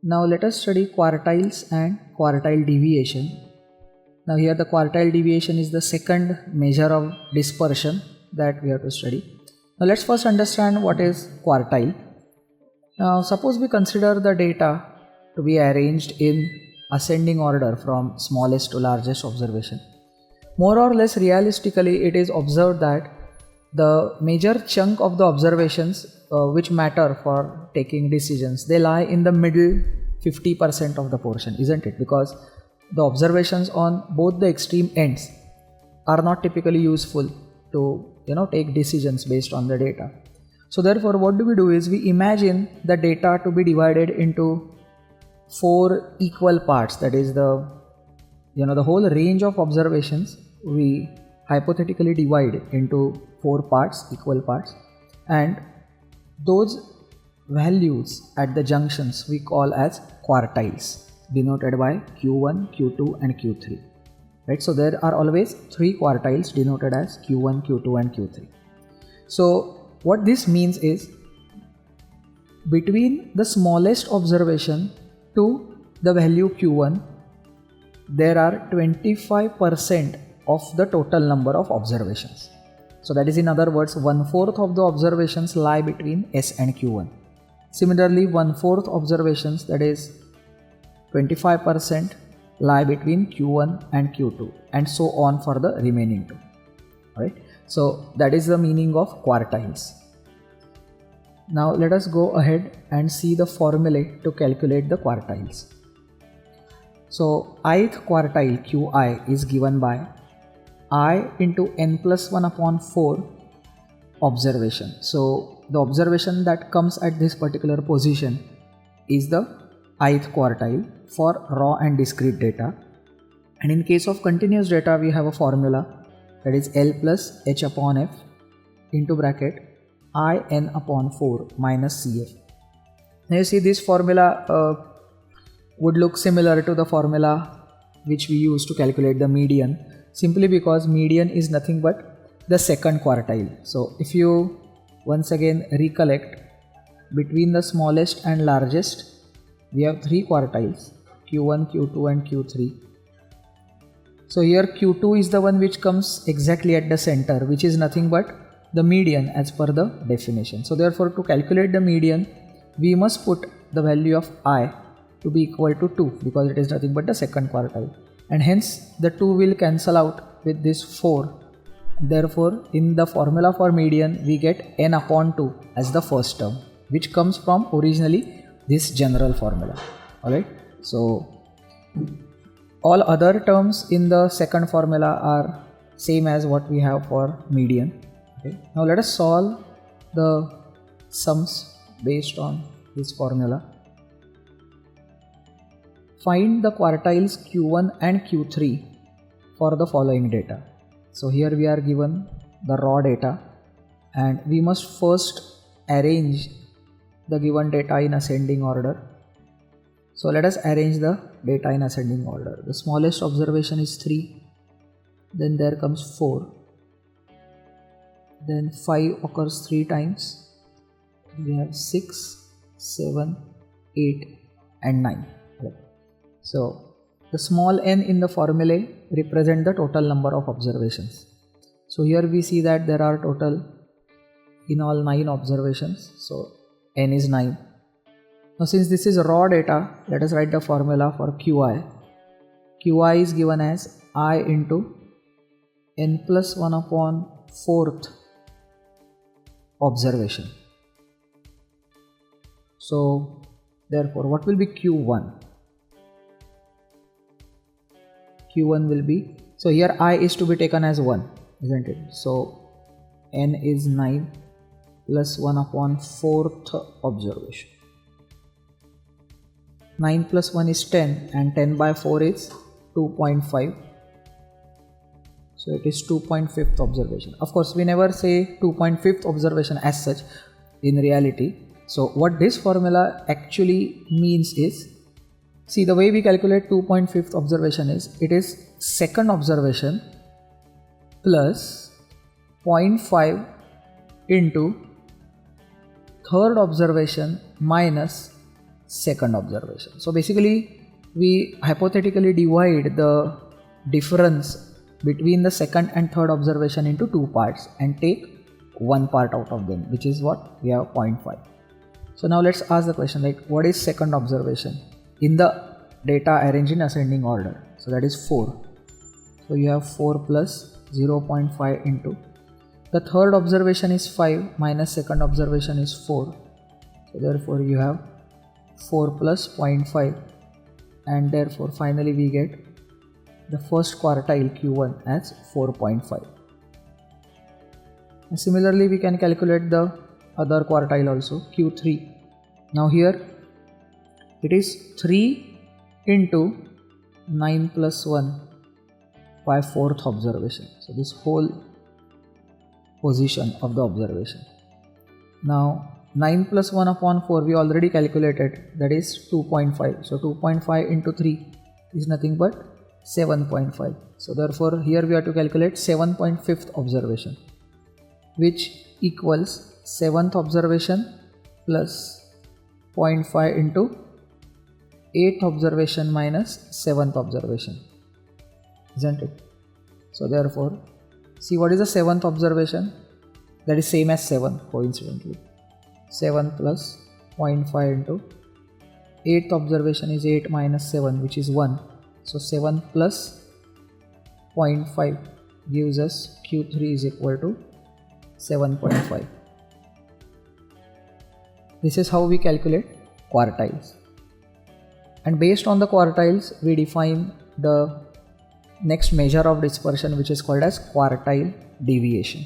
Now let us study quartiles and quartile deviation. Now here the quartile deviation is the second measure of dispersion that we have to study. Now let's first understand what is quartile. Now suppose we consider the data to be arranged in ascending order from smallest to largest observation. More or less realistically, it is observed that the major chunk of the observations which matter for taking decisions, they lie in the middle 50% of the portion, isn't it? Because the observations on both the extreme ends are not typically useful to take decisions based on the data. So therefore what do we do is we imagine the data to be divided into 4 equal parts. That is the whole range of observations we hypothetically divide into 4 parts, equal parts, and those values at the junctions we call as quartiles, denoted by Q1, Q2 and Q3. Right? So there are always 3 quartiles denoted as Q1, Q2 and Q3. So what this means is between the smallest observation to the value Q1, there are 25% of the total number of observations. So that is, in other words, 1/4 of the observations lie between S and Q1. Similarly, 1/4 observations, that is 25%, lie between Q1 and Q2, and so on for the remaining 2. Right? So that is the meaning of quartiles. Now let us go ahead and see the formulae to calculate the quartiles. So ith quartile Qi is given by I into n plus 1 upon 4 observation. So the observation that comes at this particular position is the ith quartile for raw and discrete data. And in case of continuous data, we have a formula, that is L plus H upon F into bracket I n upon 4 minus Cf. Now you see this formula would look similar to the formula which we use to calculate the median, simply because median is nothing but the second quartile. So if you once again recollect, between the smallest and largest we have 3 quartiles, Q1, Q2 and Q3. So here Q2 is the one which comes exactly at the center, which is nothing but the median as per the definition. So therefore to calculate the median, we must put the value of I to be equal to 2, because it is nothing but the second quartile, and hence the 2 will cancel out with this 4. Therefore in the formula for median we get n upon 2 as the first term, which comes from originally this general formula. Alright, so all other terms in the second formula are same as what we have for median. Okay. Now let us solve the sums based on this formula. Find the quartiles Q1 and Q3 for the following data. So here we are given the raw data, and we must first arrange the given data in ascending order. So let us arrange the data in ascending order. The smallest observation is 3, then there comes 4, then 5 occurs 3 times, we have 6, 7, 8 and 9. So the small n in the formulae represent the total number of observations. So here we see that there are total in all 9 observations, so n is 9. Now since this is raw data, let us write the formula for Qi. Qi is given as I into n plus 1 upon 4th observation. So therefore what will be Q1? Q1 will be, so here I is to be taken as 1, isn't it? So n is 9 plus 1 upon 4th observation. 9 plus 1 is 10, and 10 by 4 is 2.5. So it is 2.5th observation. Of course we never say 2.5th observation as such in reality. So what this formula actually means is, see, the way we calculate 2.5th observation is, it is second observation plus 0.5 into third observation minus second observation. So basically we hypothetically divide the difference between the second and third observation into two parts and take one part out of them, which is what we have 0.5. So now let's ask the question, like, what is second observation in the data arranged in ascending order? So that is 4. So you have 4 plus 0.5 into the third observation is 5 minus second observation is 4. So therefore you have 4 plus 0.5, and therefore finally we get the first quartile Q1 as 4.5. And similarly we can calculate the other quartile also, Q3. Now here it is 3 into 9 plus 1 by 4th observation. So this whole position of the observation. Now 9 plus 1 upon 4 we already calculated, that is 2.5. So 2.5 into 3 is nothing but 7.5. So therefore here we have to calculate 7.5th observation, which equals 7th observation plus 0.5 into 8th observation minus 7th observation, isn't it? So therefore, see what is the 7th observation? That is same as 7 coincidentally. 7 plus 0.5 into 8th observation is 8 minus 7, which is 1. So 7 plus 0.5 gives us Q3 is equal to 7.5. This is how we calculate quartiles. And based on the quartiles, we define the next measure of dispersion, which is called as quartile deviation.